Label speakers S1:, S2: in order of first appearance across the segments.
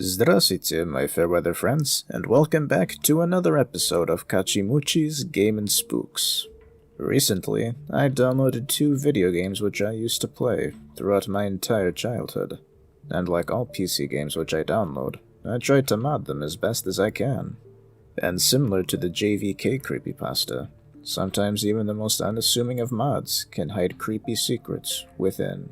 S1: Здравствуйте, my fair weather friends, and welcome back to another episode of Kachimuchi's Game and Spooks. Recently, I downloaded 2 video games which I used to play throughout my entire childhood, and like all PC games which I download, I try to mod them as best as I can. And similar to the JVK Creepypasta, sometimes even the most unassuming of mods can hide creepy secrets within.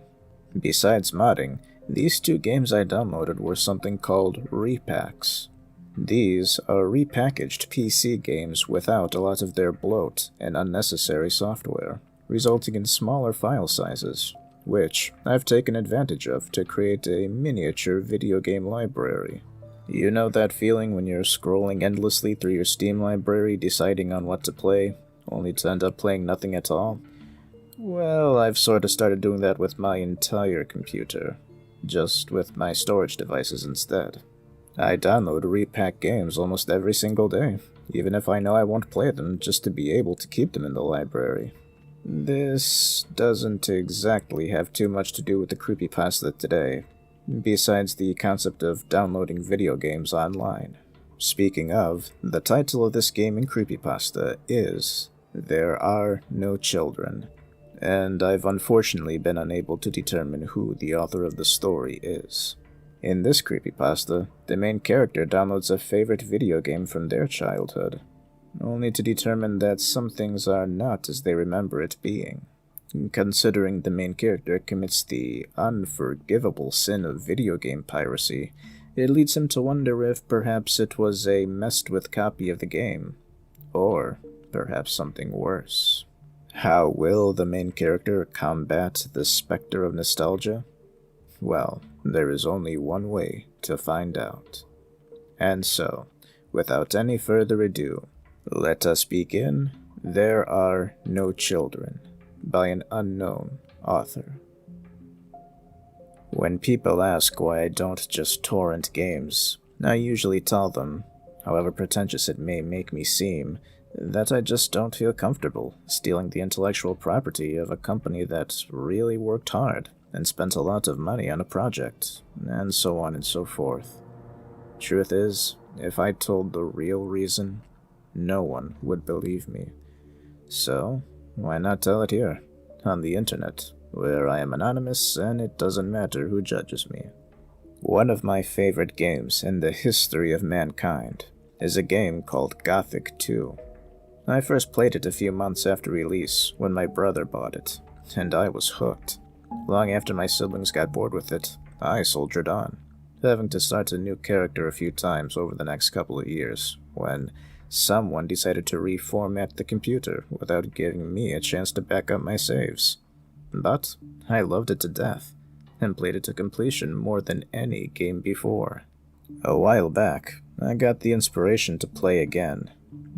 S1: Besides modding, these 2 games I downloaded were something called repacks. These are repackaged PC games without a lot of their bloat and unnecessary software, resulting in smaller file sizes, which I've taken advantage of to create a miniature video game library. You know that feeling when you're scrolling endlessly through your Steam library deciding on what to play, only to end up playing nothing at all? Well, I've sort of started doing that with my entire computer, just with my storage devices instead. I download repack games almost every single day, even if I know I won't play them, just to be able to keep them in the library. This doesn't exactly have too much to do with the creepypasta today, besides the concept of downloading video games online. Speaking of, the title of this game in creepypasta is There Are No Children, and I've unfortunately been unable to determine who the author of the story is. In this creepypasta, the main character downloads a favorite video game from their childhood, only to determine that some things are not as they remember it being. Considering the main character commits the unforgivable sin of video game piracy, it leads him to wonder if perhaps it was a messed-with copy of the game, or perhaps something worse. How will the main character combat the specter of nostalgia? Well, there is only one way to find out. And so, without any further ado, let us begin There Are No Children by an unknown author. When people ask why I don't just torrent games, I usually tell them, however pretentious it may make me seem, that I just don't feel comfortable stealing the intellectual property of a company that really worked hard and spent a lot of money on a project, and so on and so forth. Truth is, if I told the real reason, no one would believe me. So, why not tell it here, on the internet, where I am anonymous and it doesn't matter who judges me. One of my favorite games in the history of mankind is a game called Gothic 2. I first played it a few months after release when my brother bought it, and I was hooked. Long after my siblings got bored with it, I soldiered on, having to start a new character a few times over the next couple of years, when someone decided to reformat the computer without giving me a chance to back up my saves. But I loved it to death, and played it to completion more than any game before. A while back, I got the inspiration to play again.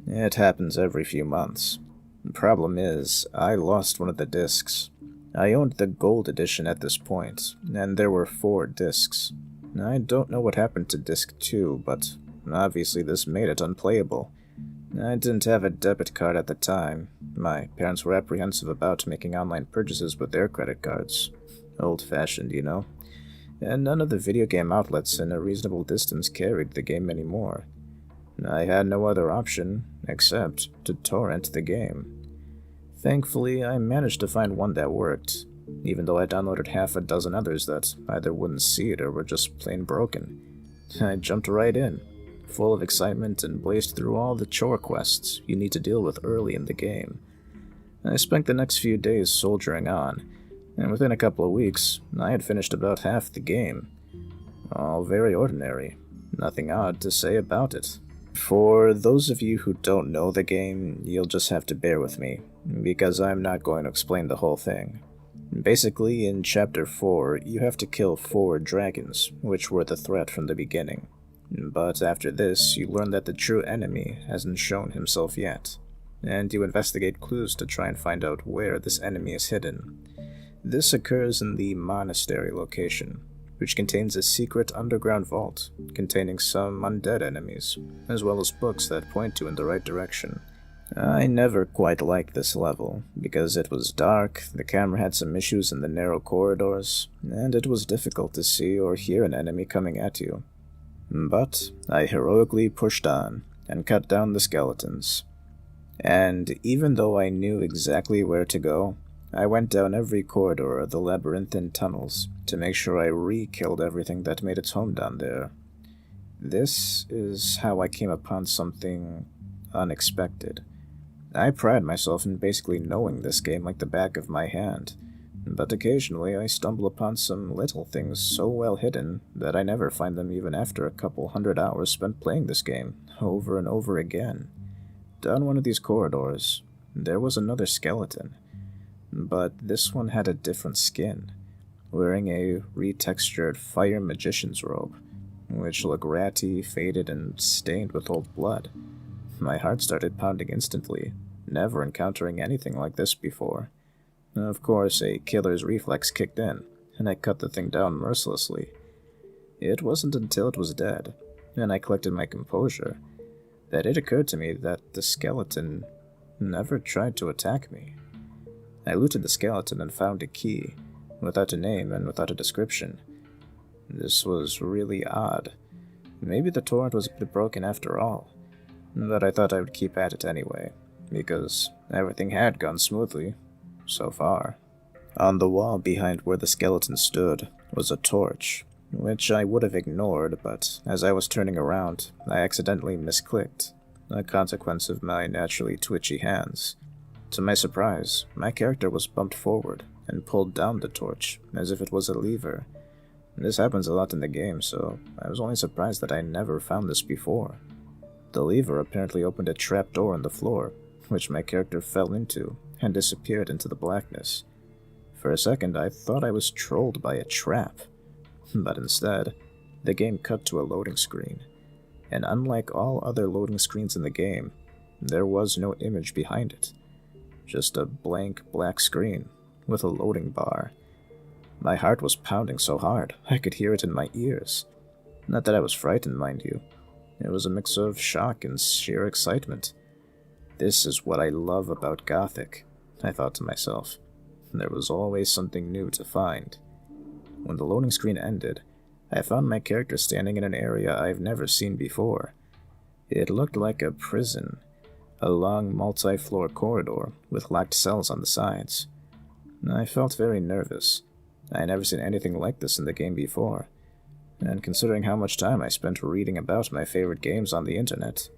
S1: It happens every few months. The problem is, I lost one of the discs. I owned the gold edition at this point, and there were 4 discs. I don't know what happened to disc 2, but obviously this made it unplayable. I didn't have a debit card at the time. My parents were apprehensive about making online purchases with their credit cards. Old-fashioned, you know. And none of the video game outlets in a reasonable distance carried the game anymore. I had no other option except to torrent the game. Thankfully, I managed to find one that worked, even though I downloaded half a dozen others that either wouldn't see it or were just plain broken. I jumped right in, full of excitement, and blazed through all the chore quests you need to deal with early in the game. I spent the next few days soldiering on, and within a couple of weeks, I had finished about half the game. All very ordinary, nothing odd to say about it. For those of you who don't know the game, you'll just have to bear with me, because I'm not going to explain the whole thing. Basically, in Chapter 4, you have to kill 4 dragons, which were the threat from the beginning. But after this, you learn that the true enemy hasn't shown himself yet, and you investigate clues to try and find out where this enemy is hidden. This occurs in the monastery location, which contains a secret underground vault containing some undead enemies, as well as books that point you in the right direction. I never quite liked this level, because it was dark, the camera had some issues in the narrow corridors, and it was difficult to see or hear an enemy coming at you. But I heroically pushed on and cut down the skeletons. And even though I knew exactly where to go, I went down every corridor of the labyrinthine tunnels to make sure I re-killed everything that made its home down there. This is how I came upon something unexpected. I pride myself in basically knowing this game like the back of my hand, but occasionally I stumble upon some little things so well hidden that I never find them even after a couple 100 hours spent playing this game, over and over again. Down one of these corridors, there was another skeleton, but this one had a different skin, wearing a retextured fire magician's robe, which looked ratty, faded, and stained with old blood. My heart started pounding instantly, never encountering anything like this before. Of course, a killer's reflex kicked in, and I cut the thing down mercilessly. It wasn't until it was dead, and I collected my composure, that it occurred to me that the skeleton never tried to attack me. I looted the skeleton and found a key, without a name and without a description. This was really odd. Maybe the torrent was a bit broken after all, but I thought I would keep at it anyway, because everything had gone smoothly, so far. On the wall behind where the skeleton stood was a torch, which I would have ignored, but as I was turning around, I accidentally misclicked, a consequence of my naturally twitchy hands. To my surprise, my character was bumped forward and pulled down the torch, as if it was a lever. This happens a lot in the game, so I was only surprised that I never found this before. The lever apparently opened a trapdoor in the floor, which my character fell into and disappeared into the blackness. For a second, I thought I was trolled by a trap, but instead, the game cut to a loading screen, and unlike all other loading screens in the game, there was no image behind it. Just a blank black screen with a loading bar. My heart was pounding so hard, I could hear it in my ears. Not that I was frightened, mind you. It was a mix of shock and sheer excitement. This is what I love about Gothic, I thought to myself. There was always something new to find. When the loading screen ended, I found my character standing in an area I've never seen before. It looked like a prison, a long multi-floor corridor with locked cells on the sides. I felt very nervous. I had never seen anything like this in the game before, and considering how much time I spent reading about my favorite games on the internet,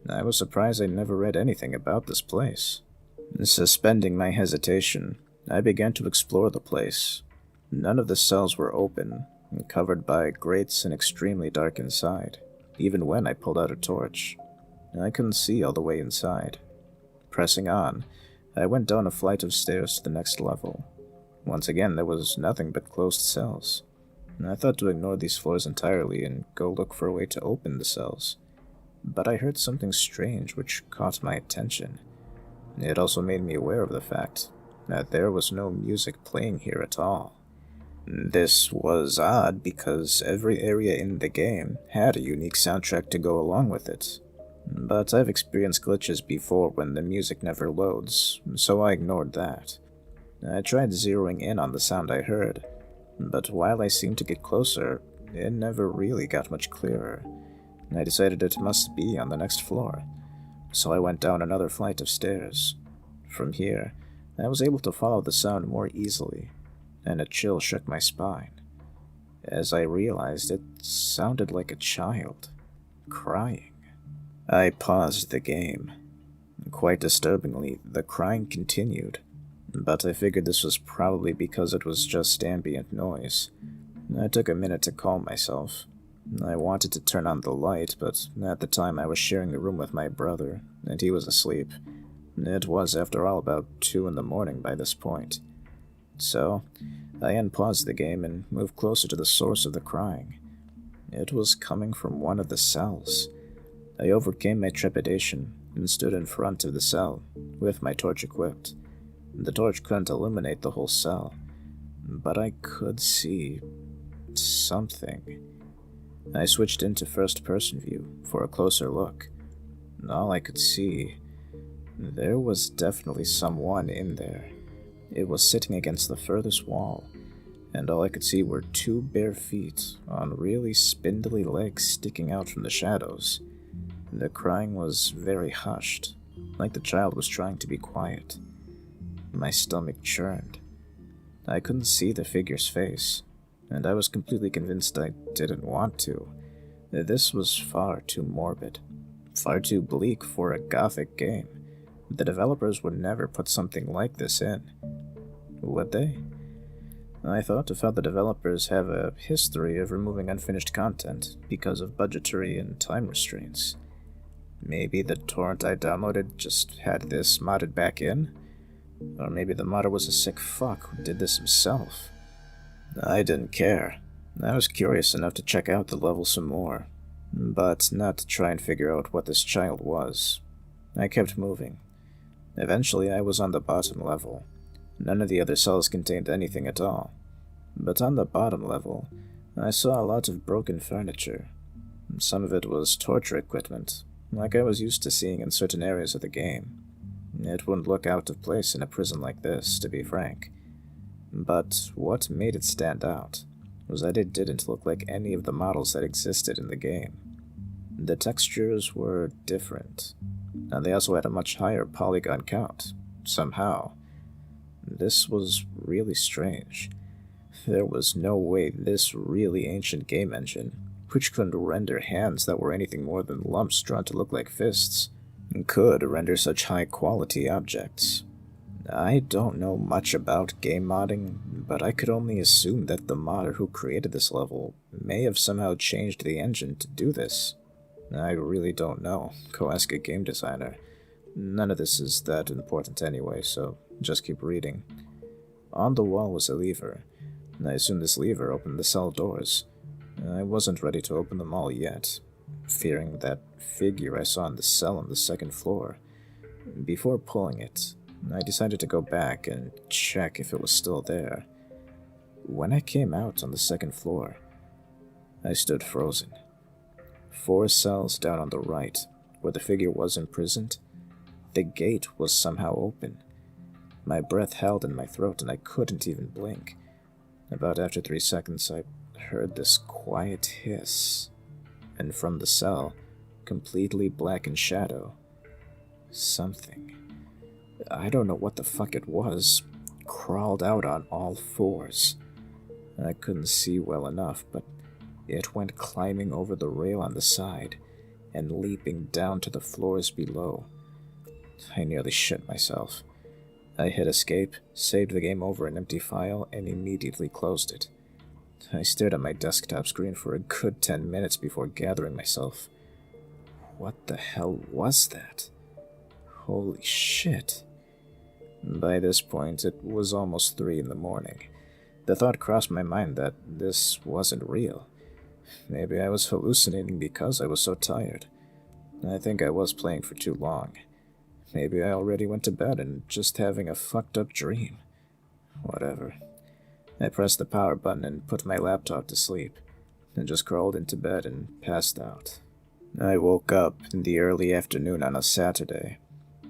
S1: I was surprised I never read anything about this place. Suspending my hesitation, I began to explore the place. None of the cells were open, and covered by grates and extremely dark inside, even when I pulled out a torch. I couldn't see all the way inside. Pressing on, I went down a flight of stairs to the next level. Once again, there was nothing but closed cells. I thought to ignore these floors entirely and go look for a way to open the cells. But I heard something strange which caught my attention. It also made me aware of the fact that there was no music playing here at all. This was odd because every area in the game had a unique soundtrack to go along with it. But I've experienced glitches before when the music never loads, so I ignored that. I tried zeroing in on the sound I heard, but while I seemed to get closer, it never really got much clearer. I decided it must be on the next floor, so I went down another flight of stairs. From here, I was able to follow the sound more easily, and a chill shook my spine, as I realized it sounded like a child, crying. I paused the game. Quite disturbingly, the crying continued, but I figured this was probably because it was just ambient noise. I took a minute to calm myself. I wanted to turn on the light, but at the time I was sharing the room with my brother, and he was asleep. It was, after all, about 2 in the morning by this point. So, I unpaused the game and moved closer to the source of the crying. It was coming from one of the cells. I overcame my trepidation and stood in front of the cell, with my torch equipped. The torch couldn't illuminate the whole cell, but I could see something. I switched into first-person view for a closer look. All I could see, there was definitely someone in there. It was sitting against the furthest wall, and all I could see were 2 bare feet on really spindly legs sticking out from the shadows. The crying was very hushed, like the child was trying to be quiet. My stomach churned. I couldn't see the figure's face, and I was completely convinced I didn't want to. This was far too morbid, far too bleak for a Gothic game. The developers would never put something like this in. Would they? I thought of how the developers have a history of removing unfinished content because of budgetary and time restraints. Maybe the torrent I downloaded just had this modded back in? Or maybe the modder was a sick fuck who did this himself. I didn't care. I was curious enough to check out the level some more, but not to try and figure out what this child was. I kept moving. Eventually I was on the bottom level. None of the other cells contained anything at all. But on the bottom level, I saw a lot of broken furniture. Some of it was torture equipment, like I was used to seeing in certain areas of the game. It wouldn't look out of place in a prison like this, to be frank. But what made it stand out was that it didn't look like any of the models that existed in the game. The textures were different, and they also had a much higher polygon count, somehow. This was really strange. There was no way this really ancient game engine, which couldn't render hands that were anything more than lumps drawn to look like fists, could render such high-quality objects. I don't know much about game modding, but I could only assume that the modder who created this level may have somehow changed the engine to do this. I really don't know. Go ask a game designer. None of this is that important anyway, so just keep reading. On the wall was a lever. I assumed this lever opened the cell doors. I wasn't ready to open them all yet, fearing that figure I saw in the cell on the second floor. Before pulling it, I decided to go back and check if it was still there. When I came out on the second floor, I stood frozen. 4 cells down on the right, where the figure was imprisoned, the gate was somehow open. My breath held in my throat and I couldn't even blink. About after 3 seconds, I heard this quiet hiss, and from the cell, completely black in shadow, something, I don't know what the fuck it was, crawled out on all 4s. I couldn't see well enough, but it went climbing over the rail on the side and leaping down to the floors below. I nearly shit myself. I hit escape, saved the game over an empty file, and immediately closed it. I stared at my desktop screen for a good 10 minutes before gathering myself. What the hell was that? Holy shit. By this point, it was almost 3 in the morning. The thought crossed my mind that this wasn't real. Maybe I was hallucinating because I was so tired. I think I was playing for too long. Maybe I already went to bed and just having a fucked up dream. Whatever. I pressed the power button and put my laptop to sleep, and just crawled into bed and passed out. I woke up in the early afternoon on a Saturday.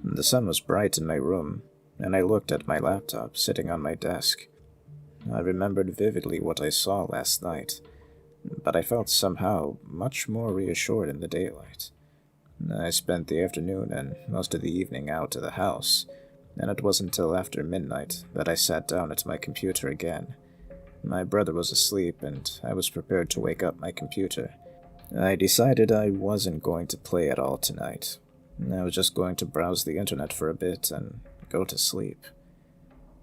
S1: The sun was bright in my room, and I looked at my laptop sitting on my desk. I remembered vividly what I saw last night, but I felt somehow much more reassured in the daylight. I spent the afternoon and most of the evening out of the house, and it wasn't until after midnight that I sat down at my computer again. My brother was asleep, and I was prepared to wake up my computer. I decided I wasn't going to play at all tonight. I was just going to browse the internet for a bit and go to sleep.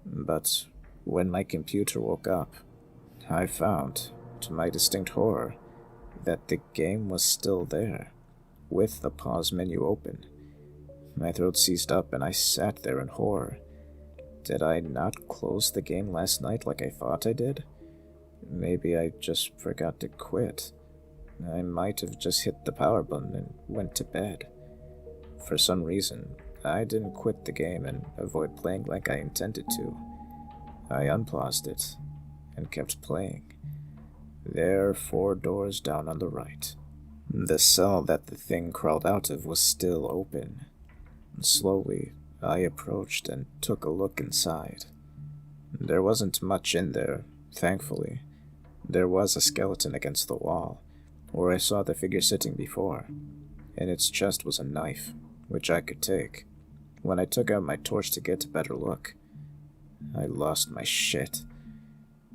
S1: But when my computer woke up, I found, to my distinct horror, that the game was still there, with the pause menu open. My throat seized up and I sat there in horror. Did I not close the game last night like I thought I did? Maybe I just forgot to quit. I might have just hit the power button and went to bed. For some reason, I didn't quit the game and avoid playing like I intended to. I unpaused it and kept playing. There, 4 doors down on the right. The cell that the thing crawled out of was still open. Slowly, I approached and took a look inside. There wasn't much in there, Thankfully, there was a skeleton against the wall, where I saw the figure sitting before. In its chest was a knife, which I could take. When I took out my torch to get a better look, I lost my shit.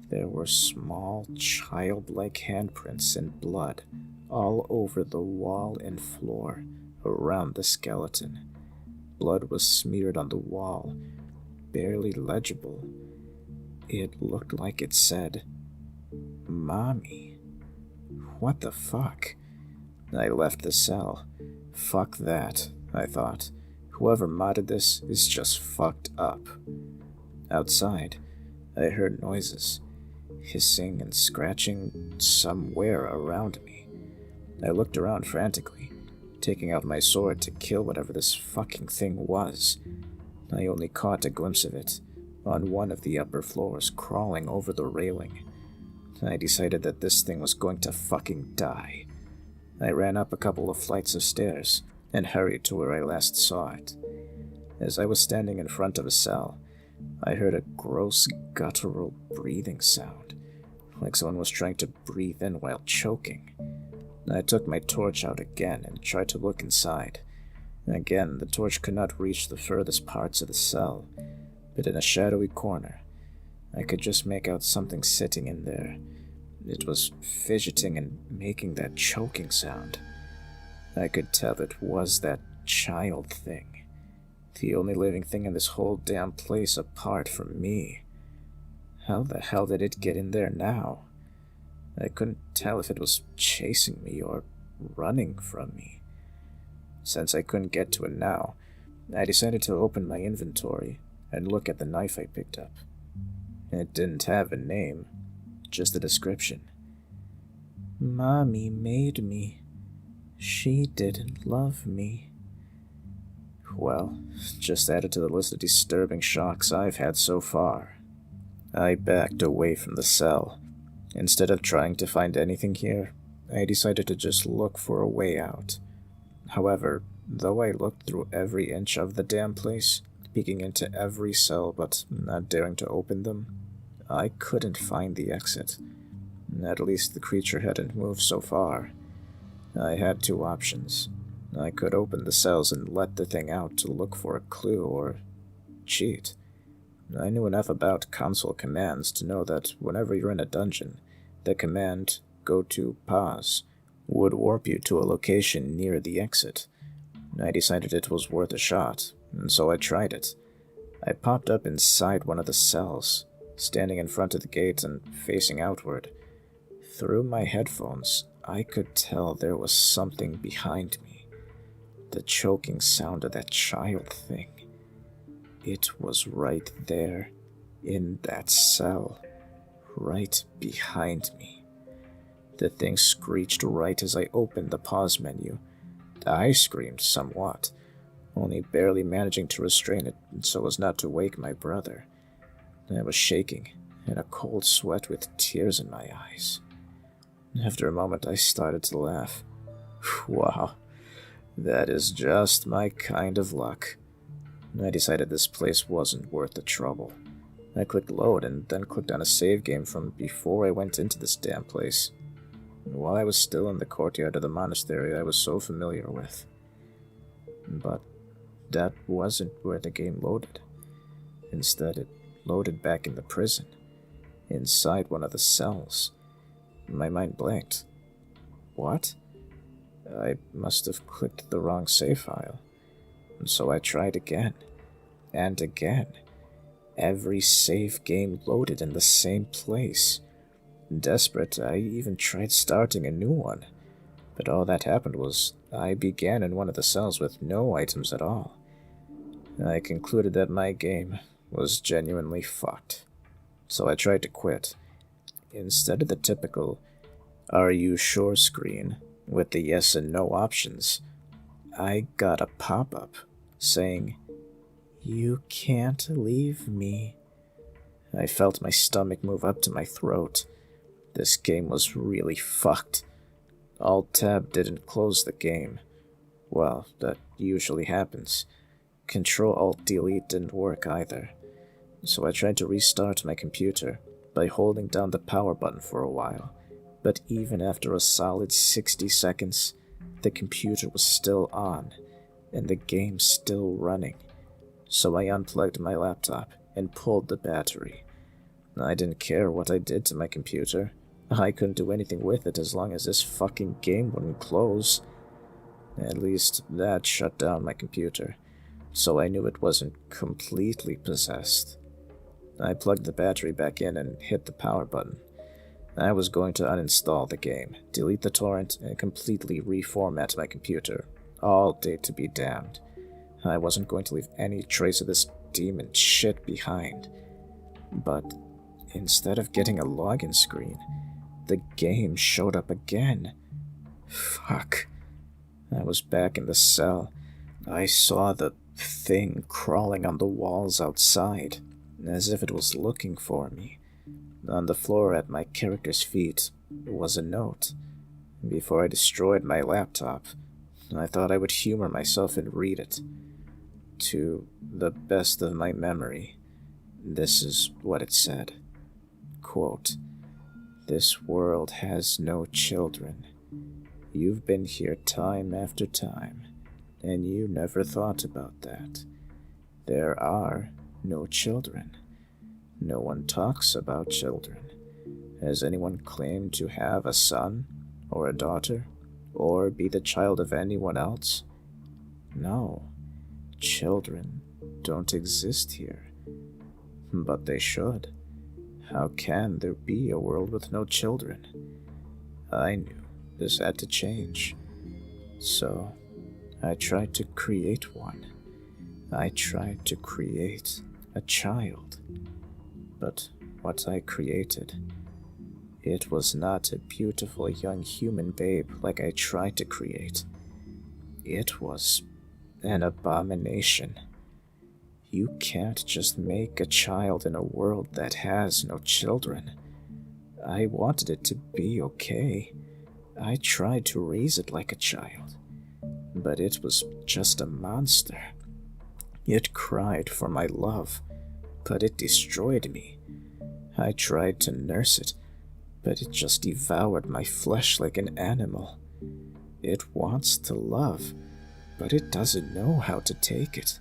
S1: There were small, childlike handprints in blood all over the wall and floor around the skeleton. Blood was smeared on the wall, barely legible. It looked like it said, "Mommy." What the fuck? I left the cell. Fuck that, I thought. Whoever modded this is just fucked up. Outside, I heard noises, hissing and scratching somewhere around me. I looked around frantically, taking out my sword to kill whatever this fucking thing was. I only caught a glimpse of it on one of the upper floors, crawling over the railing. I decided that this thing was going to fucking die. I ran up a couple of flights of stairs and hurried to where I last saw it. As I was standing in front of a cell, I heard a gross guttural breathing sound, like someone was trying to breathe in while choking. I took my torch out again and tried to look inside. Again, the torch could not reach the furthest parts of the cell, but in a shadowy corner, I could just make out something sitting in there. It was fidgeting and making that choking sound. I could tell it was that child thing, the only living thing in this whole damn place apart from me. How the hell did it get in there now? I couldn't tell if it was chasing me or running from me. Since I couldn't get to it now, I decided to open my inventory and look at the knife I picked up. It didn't have a name, just a description. "Mommy made me. She didn't love me." Well, just added to the list of disturbing shocks I've had so far. I backed away from the cell. Instead of trying to find anything here, I decided to just look for a way out. However, though I looked through every inch of the damn place, peeking into every cell but not daring to open them, I couldn't find the exit. At least the creature hadn't moved so far. I had two options. I could open the cells and let the thing out to look for a clue, or cheat. I knew enough about console commands to know that whenever you're in a dungeon, the command, "go to pause," would warp you to a location near the exit. I decided it was worth a shot, and so I tried it. I popped up inside one of the cells, standing in front of the gate and facing outward. Through my headphones, I could tell there was something behind me. The choking sound of that child thing. It was right there, in that cell, right behind me. The thing screeched right as I opened the pause menu. I screamed somewhat, only barely managing to restrain it so as not to wake my brother. I was shaking, in a cold sweat with tears in my eyes. After a moment, I started to laugh. Wow, that is just my kind of luck. I decided this place wasn't worth the trouble. I clicked load and then clicked on a save game from before I went into this damn place. While I was still in the courtyard of the monastery I was so familiar with. But that wasn't where the game loaded. Instead, it loaded back in the prison, inside one of the cells. My mind blanked. What? I must have clicked the wrong save file. So I tried again, and again. Every save game loaded in the same place. Desperate, I even tried starting a new one. But all that happened was I began in one of the cells with no items at all. I concluded that my game was genuinely fucked. So I tried to quit. Instead of the typical, "Are you sure" screen with the yes and no options, I got a pop-up saying, "You can't leave me." I felt my stomach move up to my throat. This game was really fucked. Alt-Tab didn't close the game. Well, that usually happens. Control-Alt-Delete didn't work either. So I tried to restart my computer, by holding down the power button for a while, but even after a solid 60 seconds, the computer was still on, and the game still running. So I unplugged my laptop and pulled the battery. I didn't care what I did to my computer. I couldn't do anything with it as long as this fucking game wouldn't close. At least that shut down my computer, so I knew it wasn't completely possessed. I plugged the battery back in and hit the power button. I was going to uninstall the game, delete the torrent, and completely reformat my computer. All date to be damned. I wasn't going to leave any trace of this demon shit behind. But instead of getting a login screen, the game showed up again. Fuck. I was back in the cell. I saw the thing crawling on the walls outside, as if it was looking for me. On the floor at my character's feet was a note. Before I destroyed my laptop, I thought I would humor myself and read it. To the best of my memory, this is what it said. Quote, "This world has no children. You've been here time after time, and you never thought about that. There are no children. No one talks about children. Has anyone claimed to have a son or a daughter, or be the child of anyone else? No, children don't exist here. But they should. How can there be a world with no children? I knew this had to change. So I tried to create one. I tried to create a child. But what I created, it was not a beautiful young human babe like I tried to create. It was an abomination. You can't just make a child in a world that has no children. I wanted it to be okay. I tried to raise it like a child, but it was just a monster. It cried for my love, but it destroyed me. I tried to nurse it, but it just devoured my flesh like an animal. It wants to love, but it doesn't know how to take it.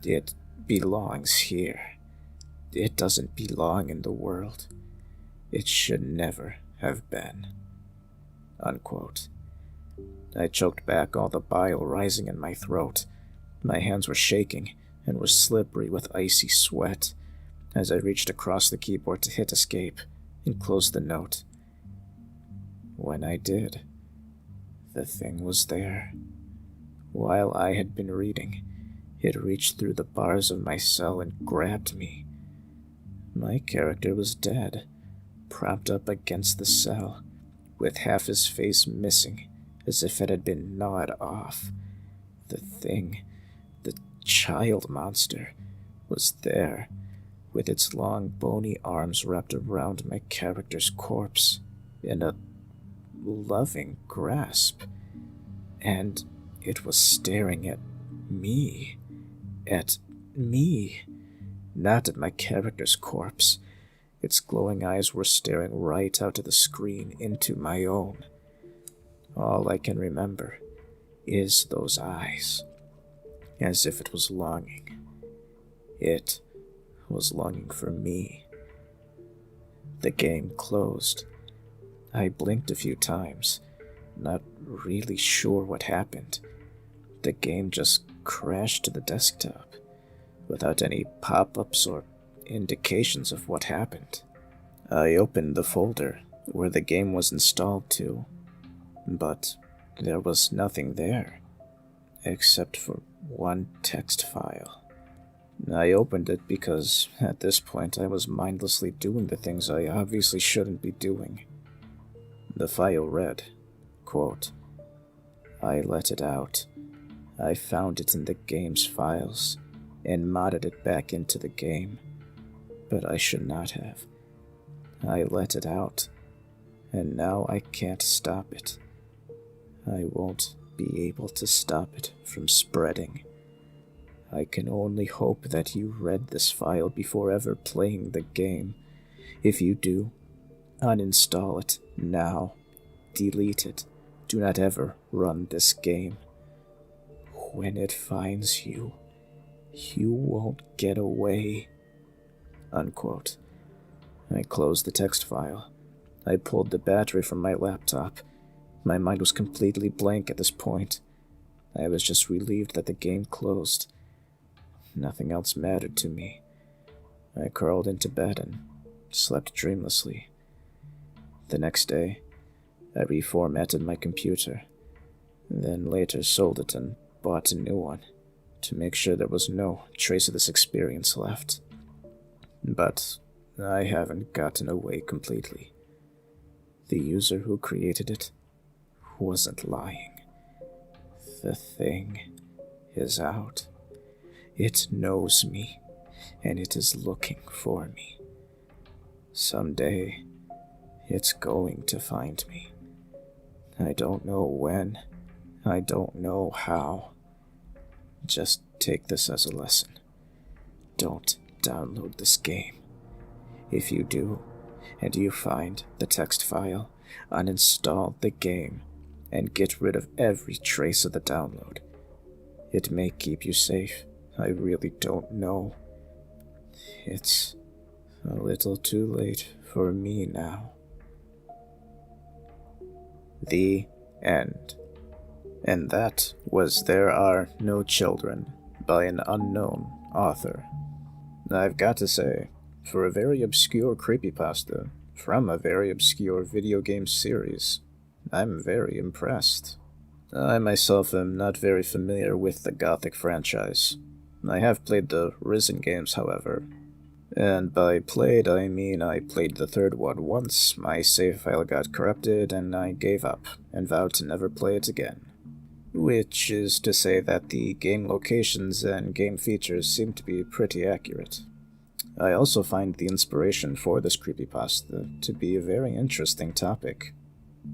S1: It belongs here. It doesn't belong in the world. It should never have been." Unquote. I choked back all the bile rising in my throat. My hands were shaking and were slippery with icy sweat as I reached across the keyboard to hit escape and close the note. When I did, the thing was there. While I had been reading, it reached through the bars of my cell and grabbed me. My character was dead, propped up against the cell, with half his face missing, as if it had been gnawed off. The thing, the child monster, was there, with its long bony arms wrapped around my character's corpse in a loving grasp. And it was staring at me. At me. Not at my character's corpse. Its glowing eyes were staring right out of the screen into my own. All I can remember is those eyes, as if it was longing. It was longing for me. The game closed. I blinked a few times, not really sure what happened. The game just crashed to the desktop, without any pop-ups or indications of what happened. I opened the folder where the game was installed to, but there was nothing there, except for one text file. I opened it because, at this point, I was mindlessly doing the things I obviously shouldn't be doing. The file read, quote, "I let it out. I found it in the game's files and modded it back into the game, but I should not have. I let it out, and now I can't stop it. I won't be able to stop it from spreading. I can only hope that you read this file before ever playing the game, If you do, uninstall it now. Delete it. Do not ever run this game. When it finds you, you won't get away." Unquote. I closed the text file. I pulled the battery from my laptop. My mind was completely blank at this point. I was just relieved that the game closed. Nothing else mattered to me. I crawled into bed and slept dreamlessly. The next day, I reformatted my computer, then later sold it and bought a new one to make sure there was no trace of this experience left. But I haven't gotten away completely. The user who created it wasn't lying. The thing is out. It knows me, and it is looking for me. Someday, it's going to find me. I don't know when. I don't know how. Just take this as a lesson. Don't download this game. If you do, and you find the text file, uninstall the game and get rid of every trace of the download. It may keep you safe. I really don't know. It's a little too late for me now. The end. And that was There Are No Children by an unknown author. I've got to say, for a very obscure creepypasta from a very obscure video game series, I'm very impressed. I myself am not very familiar with the Gothic franchise. I have played the Risen games, however. And by played, I mean I played the third one once, my save file got corrupted, and I gave up, and vowed to never play it again. Which is to say that the game locations and game features seem to be pretty accurate. I also find the inspiration for this creepypasta to be a very interesting topic.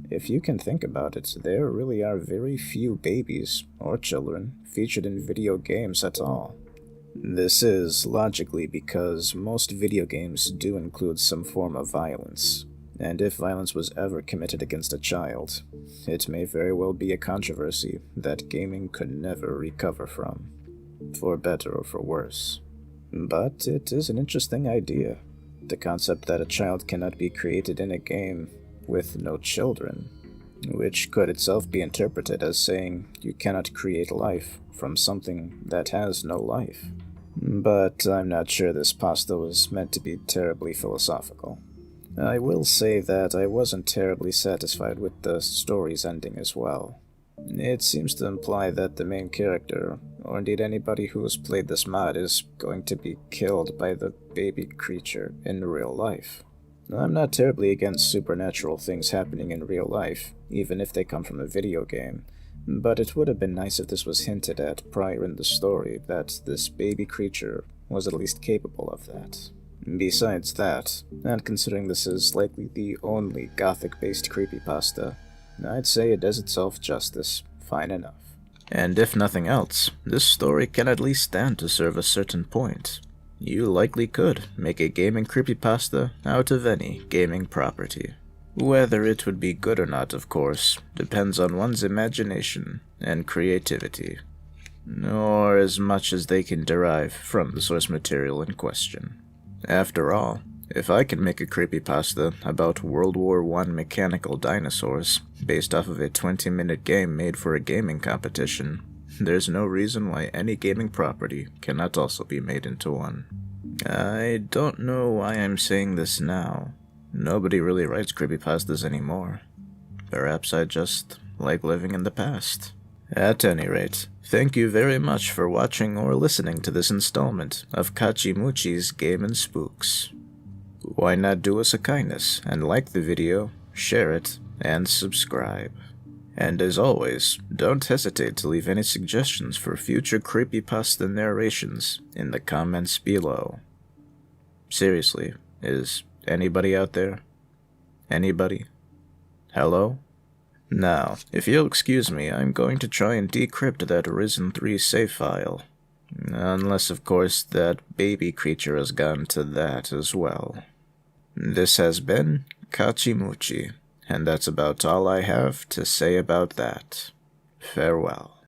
S1: If you can think about it, there really are very few babies or children featured in video games at all. This is logically because most video games do include some form of violence, and if violence was ever committed against a child, it may very well be a controversy that gaming could never recover from, for better or for worse. But it is an interesting idea, the concept that a child cannot be created in a game with no children, which could itself be interpreted as saying you cannot create life from something that has no life. But I'm not sure this pasta was meant to be terribly philosophical. I will say that I wasn't terribly satisfied with the story's ending as well. It seems to imply that the main character, or indeed anybody who has played this mod, is going to be killed by the baby creature in real life. I'm not terribly against supernatural things happening in real life, even if they come from a video game, but it would have been nice if this was hinted at prior in the story that this baby creature was at least capable of that. Besides that, and considering this is likely the only Gothic-based creepypasta, I'd say it does itself justice fine enough. And if nothing else, this story can at least stand to serve a certain point. You likely could make a gaming creepypasta out of any gaming property. Whether it would be good or not, of course, depends on one's imagination and creativity, or as much as they can derive from the source material in question. After all, if I can make a creepypasta about World War I mechanical dinosaurs based off of a 20-minute game made for a gaming competition, there's no reason why any gaming property cannot also be made into one. I don't know why I'm saying this now. Nobody really writes creepypastas anymore. Perhaps I just like living in the past. At any rate, thank you very much for watching or listening to this installment of Kachimuchi's Game and Spooks. Why not do us a kindness and like the video, share it, and subscribe. And as always, don't hesitate to leave any suggestions for future creepypasta narrations in the comments below. Seriously, is anybody out there? Anybody? Hello? Now, if you'll excuse me, I'm going to try and decrypt that Risen 3 save file. Unless, of course, that baby creature has gone to that as well. This has been Kachimuchi, and that's about all I have to say about that. Farewell.